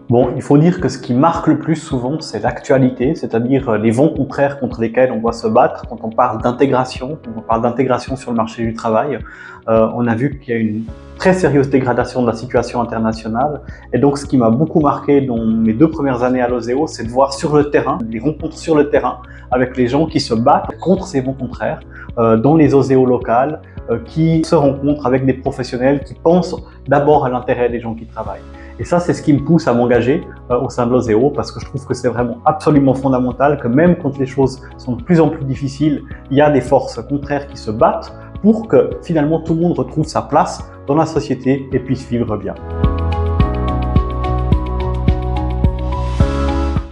Bon, il faut dire que ce qui marque le plus souvent, c'est l'actualité, c'est-à-dire les vents contraires contre lesquels on doit se battre quand on parle d'intégration, quand on parle d'intégration sur le marché du travail. On a vu qu'il y a une très sérieuse dégradation de la situation internationale. Et donc, ce qui m'a beaucoup marqué dans mes 2 premières années à l'Oseo, c'est de voir sur le terrain, les rencontres sur le terrain, avec les gens qui se battent contre ces vents contraires, dans les Oseo locales, qui se rencontrent avec des professionnels qui pensent d'abord à l'intérêt des gens qui travaillent. Et ça, c'est ce qui me pousse à m'engager au sein de l'Oseo, parce que je trouve que c'est vraiment absolument fondamental que même quand les choses sont de plus en plus difficiles, il y a des forces contraires qui se battent pour que finalement tout le monde retrouve sa place dans la société et puisse vivre bien.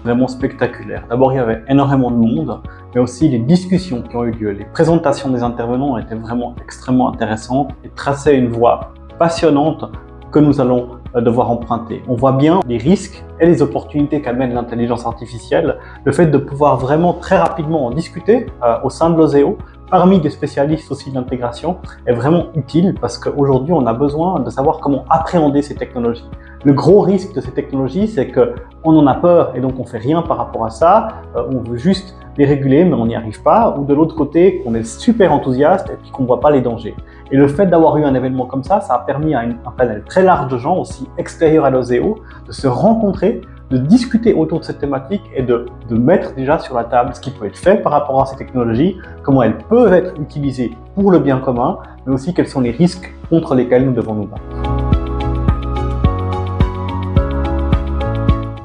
Vraiment spectaculaire. D'abord, il y avait énormément de monde, mais aussi les discussions qui ont eu lieu. Les présentations des intervenants étaient vraiment extrêmement intéressantes et traçaient une voie passionnante que nous allons devoir emprunter. On voit bien les risques et les opportunités qu'amène l'intelligence artificielle. Le fait de pouvoir vraiment très rapidement en discuter au sein de l'Oseo, parmi des spécialistes aussi de l'intégration, est vraiment utile parce qu'aujourd'hui, on a besoin de savoir comment appréhender ces technologies. Le gros risque de ces technologies, c'est qu'on en a peur et donc on ne fait rien par rapport à ça. On veut juste les réguler, mais on n'y arrive pas. Ou de l'autre côté, qu'on est super enthousiaste et puis qu'on ne voit pas les dangers. Et le fait d'avoir eu un événement comme ça a permis à un panel très large de gens, aussi extérieurs à l'Oseo, de se rencontrer, de discuter autour de cette thématique et de mettre déjà sur la table ce qui peut être fait par rapport à ces technologies, comment elles peuvent être utilisées pour le bien commun, mais aussi quels sont les risques contre lesquels nous devons nous battre.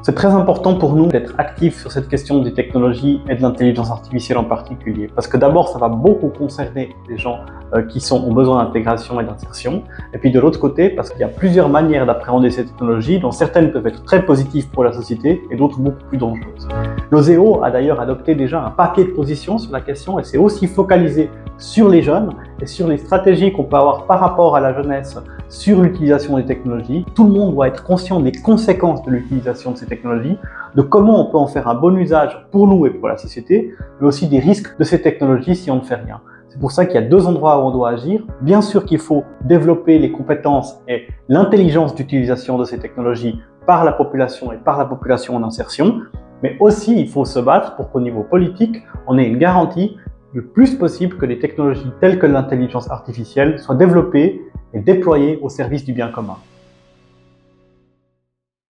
C'est très important pour nous d'être actifs sur cette question des technologies et de l'intelligence artificielle en particulier. Parce que d'abord, ça va beaucoup concerner les gens qui ont besoin d'intégration et d'insertion. Et puis de l'autre côté, parce qu'il y a plusieurs manières d'appréhender ces technologies, dont certaines peuvent être très positives pour la société et d'autres beaucoup plus dangereuses. L'Oseo a d'ailleurs adopté déjà un paquet de positions sur la question et s'est aussi focalisé sur les jeunes et sur les stratégies qu'on peut avoir par rapport à la jeunesse sur l'utilisation des technologies. Tout le monde doit être conscient des conséquences de l'utilisation de ces technologies, de comment on peut en faire un bon usage pour nous et pour la société, mais aussi des risques de ces technologies si on ne fait rien. C'est pour ça qu'il y a 2 endroits où on doit agir. Bien sûr qu'il faut développer les compétences et l'intelligence d'utilisation de ces technologies par la population et par la population en insertion, mais aussi il faut se battre pour qu'au niveau politique, on ait une garantie le plus possible que les technologies telles que l'intelligence artificielle soient développées et déployées au service du bien commun.